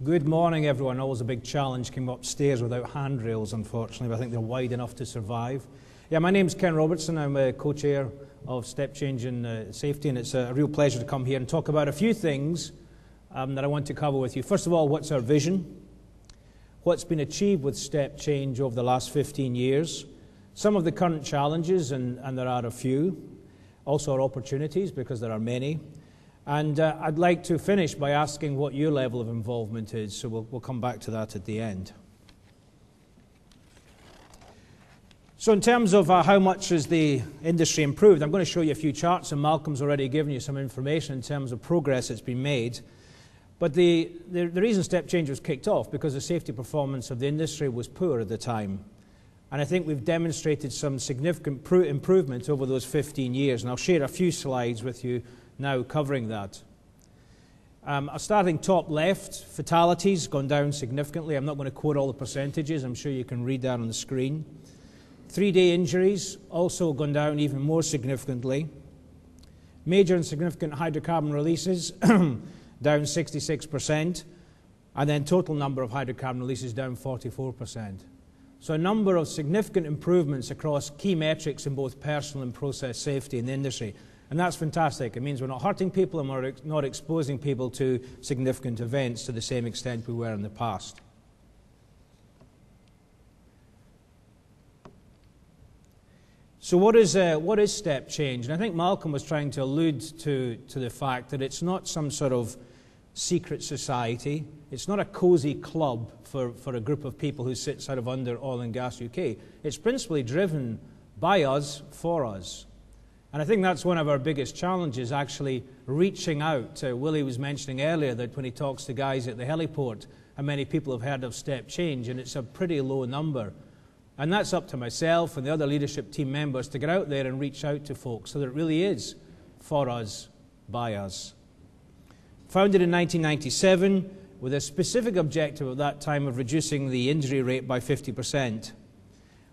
Good morning, everyone. Always a big challenge coming upstairs without handrails, unfortunately, but I think they're wide enough to survive. Yeah, my name's Ken Robertson. I'm a co-chair of Step Change in Safety, and it's a real pleasure to come here and talk about a few things that I want to cover with you. First of all, what's our vision? What's been achieved with Step Change over the last 15 years? Some of the current challenges, and there are a few. Also our opportunities, because there are many. And I'd like to finish by asking what your level of involvement is, so we'll come back to that at the end. So in terms of how much has the industry improved, I'm going to show you a few charts, and Malcolm's already given you some information in terms of progress that's been made. But the reason Step Change was kicked off, because the safety performance of the industry was poor at the time. And I think we've demonstrated some significant improvement over those 15 years, and I'll share a few slides with you now covering that. Starting top left, fatalities gone down significantly. I'm not going to quote all the percentages. I'm sure you can read that on the screen. 3-day injuries also gone down even more significantly. Major and significant hydrocarbon releases down 66%, and then total number of hydrocarbon releases down 44%. So a number of significant improvements across key metrics in both personal and process safety in the industry. And that's fantastic. It means we're not hurting people and we're not exposing people to significant events to the same extent we were in the past. So what is Step Change? And I think Malcolm was trying to allude to the fact that it's not some sort of secret society. It's not a cosy club for a group of people who sits out of under Oil and Gas UK. It's principally driven by us, for us. And I think that's one of our biggest challenges, actually reaching out. Willie was mentioning earlier that when he talks to guys at the heliport, how many people have heard of Step Change, and it's a pretty low number. And that's up to myself and the other leadership team members to get out there and reach out to folks so that it really is for us, by us. Founded in 1997 with a specific objective at that time of reducing the injury rate by 50%.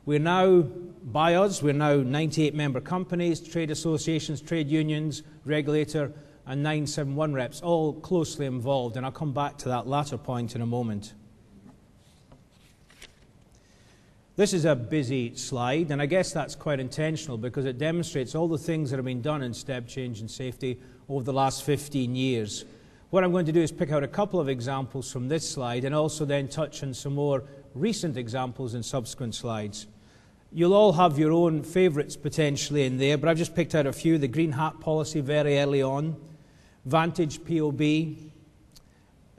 We're now, by us, we're now 98 member companies, trade associations, trade unions, regulator, and 971 reps, all closely involved, and I'll come back to that latter point in a moment. This is a busy slide, and I guess that's quite intentional because it demonstrates all the things that have been done in Step Change and Safety over the last 15 years. What I'm going to do is pick out a couple of examples from this slide and also then touch on some more recent examples in subsequent slides. You'll all have your own favourites potentially in there, but I've just picked out a few. The Green Hat policy very early on, Vantage POB,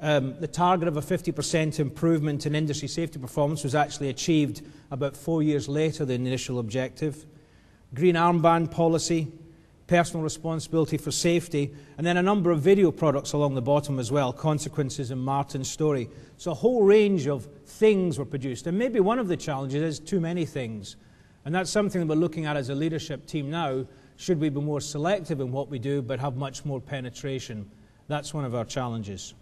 the target of a 50% improvement in industry safety performance was actually achieved about 4 years later than the initial objective, Green Armband policy, personal responsibility for safety, and then a number of video products along the bottom as well, Consequences and Martin's Story. So a whole range of things were produced, and maybe one of the challenges is too many things. And that's something that we're looking at as a leadership team now. Should we be more selective in what we do but have much more penetration? That's one of our challenges.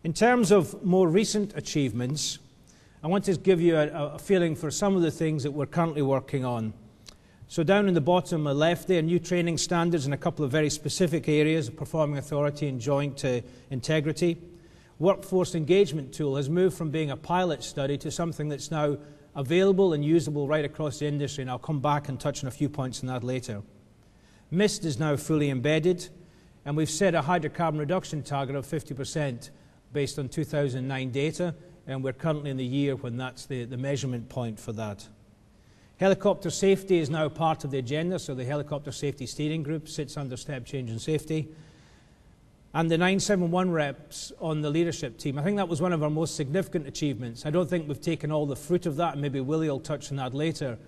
In terms of more recent achievements, I want to give you a feeling for some of the things that we're currently working on. So down in the bottom left there, new training standards in a couple of very specific areas, performing authority and joint integrity. Workforce engagement tool has moved from being a pilot study to something that's now available and usable right across the industry, and I'll come back and touch on a few points on that later. MIST is now fully embedded, and we've set a hydrocarbon reduction target of 50% based on 2009 data, and we're currently in the year when that's the measurement point for that. Helicopter safety is now part of the agenda, so the Helicopter Safety Steering Group sits under Step Change and Safety. And the 971 reps on the leadership team, I think that was one of our most significant achievements. I don't think we've taken all the fruit of that, and maybe Willie will touch on that later.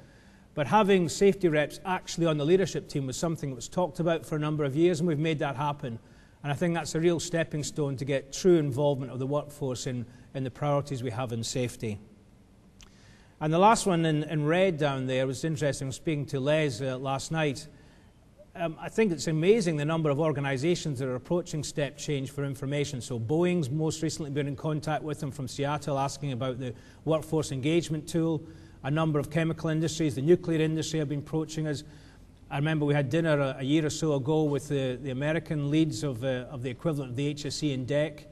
But having safety reps actually on the leadership team was something that was talked about for a number of years, and we've made that happen. And I think that's a real stepping stone to get true involvement of the workforce in the priorities we have in safety. And the last one in red down there was interesting. I was speaking to Les last night. I think it's amazing the number of organisations that are approaching Step Change for information. So Boeing's most recently been in contact with them from Seattle asking about the workforce engagement tool. A number of chemical industries, the nuclear industry have been approaching us. I remember we had dinner a year or so ago with the American leads of the equivalent of the HSE in DEC,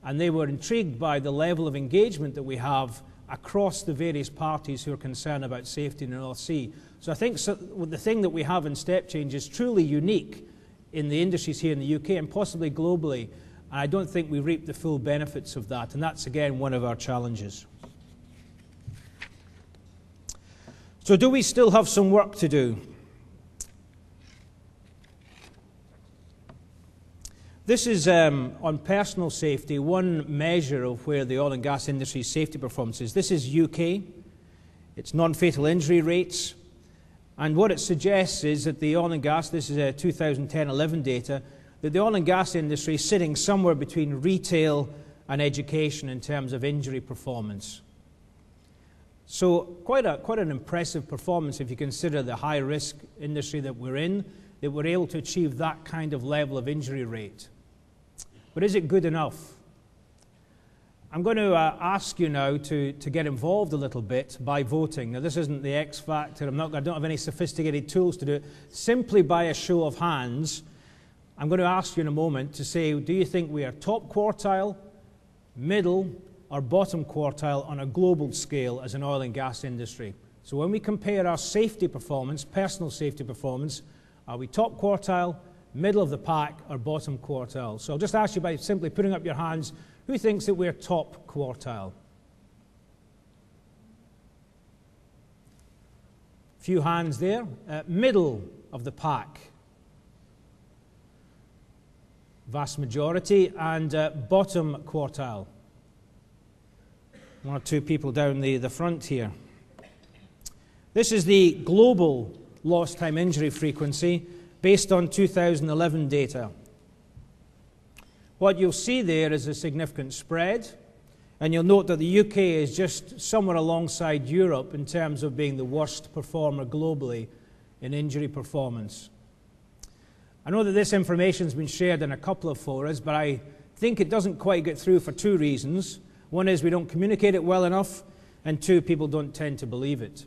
and they were intrigued by the level of engagement that we have across the various parties who are concerned about safety in the North Sea. So I think the thing that we have in Step Change is truly unique in the industries here in the UK and possibly globally, and I don't think we reap the full benefits of that, and that's again one of our challenges. So do we still have some work to do? This is on personal safety, one measure of where the oil and gas industry's safety performance is. This is UK. It's non-fatal injury rates. And what it suggests is that the oil and gas, this is 2010-11 data, that the oil and gas industry is sitting somewhere between retail and education in terms of injury performance. So quite an impressive performance if you consider the high-risk industry that we're in, that we're able to achieve that kind of level of injury rate. But is it good enough? I'm going to ask you now to get involved a little bit by voting. Now, this isn't the X factor. I don't have any sophisticated tools to do it. Simply by a show of hands, I'm going to ask you in a moment to say, do you think we are top quartile, middle, or bottom quartile on a global scale as an oil and gas industry? So when we compare our safety performance, personal safety performance, are we top quartile, middle of the pack, or bottom quartile? So I'll just ask you by simply putting up your hands, who thinks that we're top quartile? Few hands there. Middle of the pack. Vast majority. And bottom quartile. One or two people down the front here. This is the global lost time injury frequency based on 2011 data. What you'll see there is a significant spread, and you'll note that the UK is just somewhere alongside Europe in terms of being the worst performer globally in injury performance. I know that this information has been shared in a couple of forums, but I think it doesn't quite get through for two reasons. One is we don't communicate it well enough, and two, people don't tend to believe it.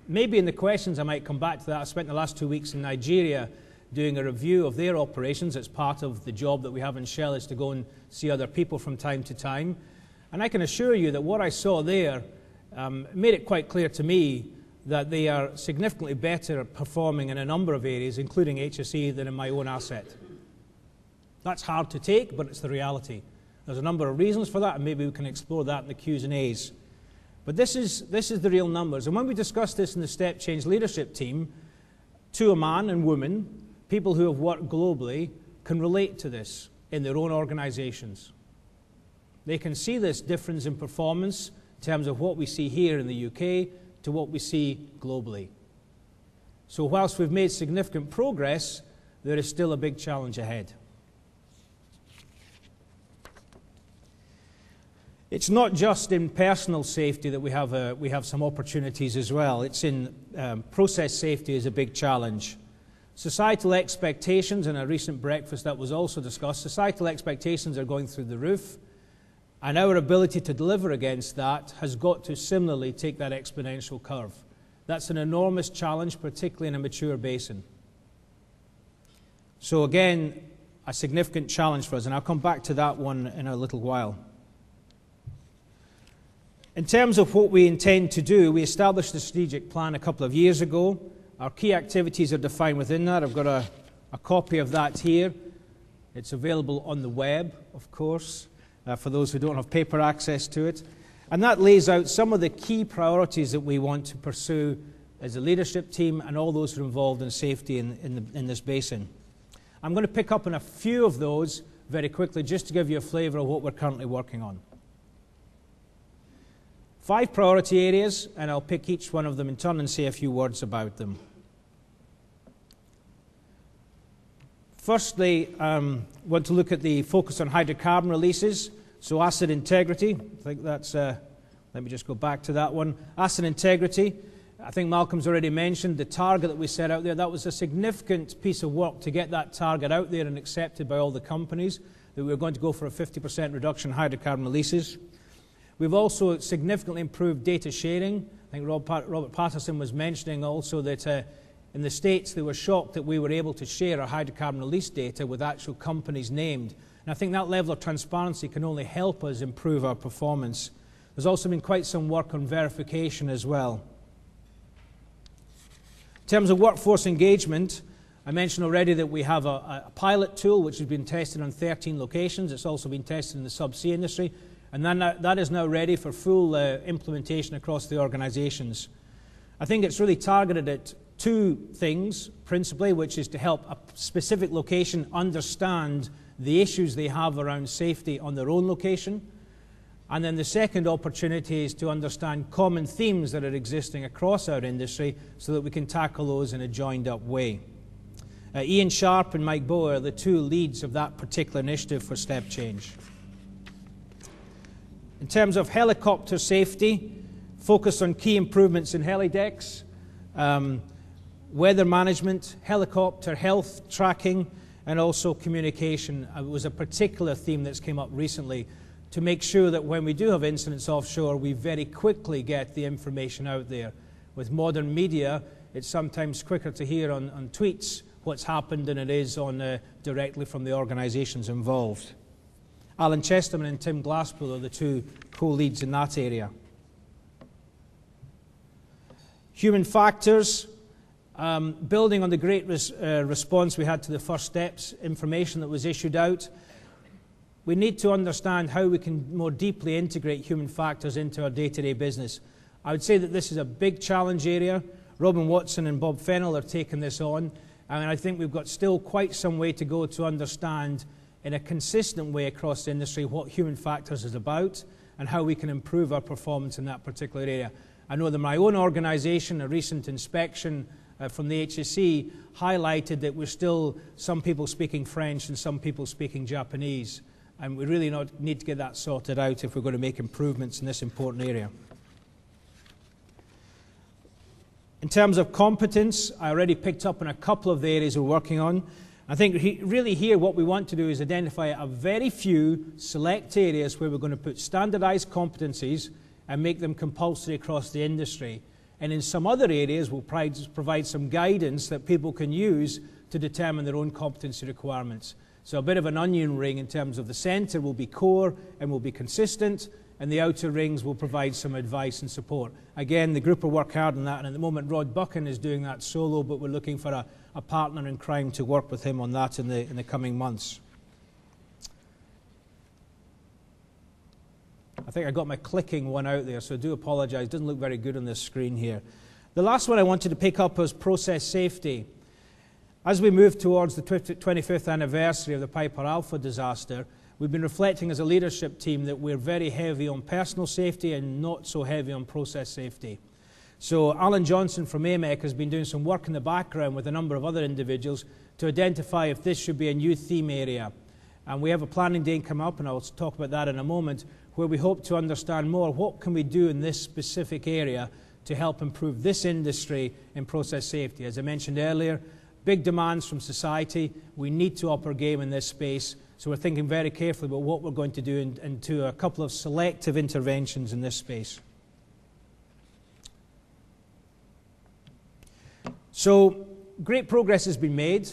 Maybe in the questions I might come back to that. I spent the last 2 weeks in Nigeria doing a review of their operations. It's part of the job that we have in Shell, is to go and see other people from time to time. And I can assure you that what I saw there made it quite clear to me that they are significantly better performing in a number of areas, including HSE, than in my own asset. That's hard to take, but it's the reality. There's a number of reasons for that, and maybe we can explore that in the Q's and A's. But this is the real numbers. And when we discussed this in the Step Change leadership team, to a man and woman, people who have worked globally can relate to this in their own organizations. They can see this difference in performance in terms of what we see here in the UK to what we see globally. So whilst we've made significant progress, there is still a big challenge ahead. It's not just in personal safety that we have some opportunities as well. It's in process safety is a big challenge. Societal expectations, in a recent breakfast that was also discussed, societal expectations are going through the roof, and our ability to deliver against that has got to similarly take that exponential curve. That's an enormous challenge, particularly in a mature basin. So again, a significant challenge for us, and I'll come back to that one in a little while. In terms of what we intend to do, we established a strategic plan a couple of years ago. Our key activities are defined within that. I've got a copy of that here. It's available on the web, of course, for those who don't have paper access to it. And that lays out some of the key priorities that we want to pursue as a leadership team and all those who are involved in safety in this basin. I'm going to pick up on a few of those very quickly just to give you a flavour of what we're currently working on. 5 priority areas, and I'll pick each one of them in turn and say a few words about them. Firstly, want to look at the focus on hydrocarbon releases, so asset integrity. I think that's, let me just go back to that one. Asset integrity, I think Malcolm's already mentioned the target that we set out there. That was a significant piece of work to get that target out there and accepted by all the companies, that we were going to go for a 50% reduction in hydrocarbon releases. We've also significantly improved data sharing. I think Robert Patterson was mentioning also that In the States, they were shocked that we were able to share our hydrocarbon release data with actual companies named. And I think that level of transparency can only help us improve our performance. There's also been quite some work on verification as well. In terms of workforce engagement, I mentioned already that we have a pilot tool which has been tested on 13 locations. It's also been tested in the subsea industry, and then that is now ready for full implementation across the organisations. I think it's really targeted at two things, principally, which is to help a specific location understand the issues they have around safety on their own location. And then the second opportunity is to understand common themes that are existing across our industry so that we can tackle those in a joined-up way. Ian Sharp and Mike Bowe are the two leads of that particular initiative for Step Change. In terms of helicopter safety, focus on key improvements in helidecks, weather management, helicopter health tracking, and also communication. It was a particular theme that's came up recently to make sure that when we do have incidents offshore, we very quickly get the information out there. With modern media, it's sometimes quicker to hear on tweets what's happened than it is on directly from the organisations involved. Alan Chesterman and Tim Glasspool are the two co-leads in that area. Human factors, building on the great response we had to the first steps information that was issued out, we need to understand how we can more deeply integrate human factors into our day-to-day business. I would say that this is a big challenge area. Robin Watson and Bob Fennell are taking this on, and I think we've got still quite some way to go to understand in a consistent way across the industry what human factors is about and how we can improve our performance in that particular area. I know that my own organisation, a recent inspection from the HSE, highlighted that we're still some people speaking French and some people speaking Japanese. And we really need to get that sorted out if we're going to make improvements in this important area. In terms of competence, I already picked up on a couple of the areas we're working on. I think really here what we want to do is identify a very few select areas where we're going to put standardised competencies and make them compulsory across the industry. And in some other areas, we'll provide some guidance that people can use to determine their own competency requirements. So a bit of an onion ring in terms of the centre will be core and will be consistent, and the outer rings will provide some advice and support. Again, the group will work hard on that, and at the moment Rod Buchan is doing that solo, but we're looking for a partner in crime to work with him on that in the coming months. I think I got my clicking one out there, so I do apologise. It doesn't look very good on this screen here. The last one I wanted to pick up was process safety. As we move towards the 25th anniversary of the Piper Alpha disaster, we've been reflecting as a leadership team that we're very heavy on personal safety and not so heavy on process safety. So Alan Johnson from AMEC has been doing some work in the background with a number of other individuals to identify if this should be a new theme area. And we have a planning day coming up, and I'll talk about that in a moment, where we hope to understand more what can we do in this specific area to help improve this industry in process safety. As I mentioned earlier, big demands from society. We need to up our game in this space. So we're thinking very carefully about what we're going to do into a couple of selective interventions in this space. So great progress has been made,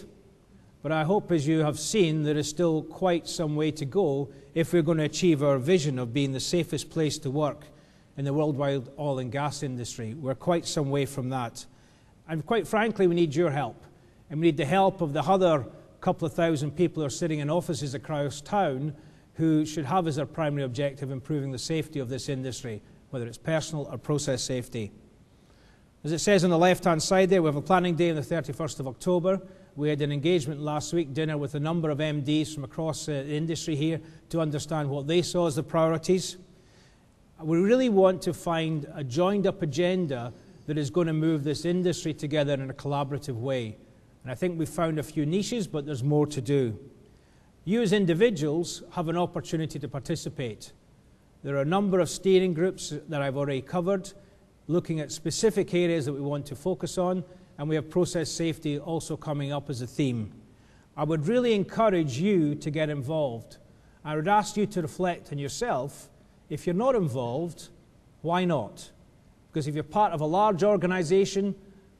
but I hope, as you have seen, there is still quite some way to go if we're going to achieve our vision of being the safest place to work in the worldwide oil and gas industry. We're quite some way from that. And quite frankly, we need your help. And we need the help of the other couple of thousand people who are sitting in offices across town who should have as their primary objective improving the safety of this industry, whether it's personal or process safety. As it says on the left-hand side there, we have a planning day on the 31st of October. We had an engagement last week, dinner with a number of MDs from across the industry here to understand what they saw as the priorities. We really want to find a joined-up agenda that is going to move this industry together in a collaborative way. And I think we've found a few niches, but there's more to do. You as individuals have an opportunity to participate. There are a number of steering groups that I've already covered, looking at specific areas that we want to focus on, and we have process safety also coming up as a theme. I would really encourage you to get involved. I would ask you to reflect on yourself. If you're not involved, why not? Because if you're part of a large organisation,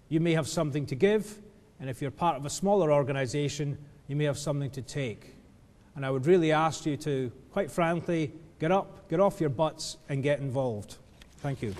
you may have something to give, and if you're part of a smaller organisation, you may have something to take. And I would really ask you to, quite frankly, get up, get off your butts, and get involved. Thank you.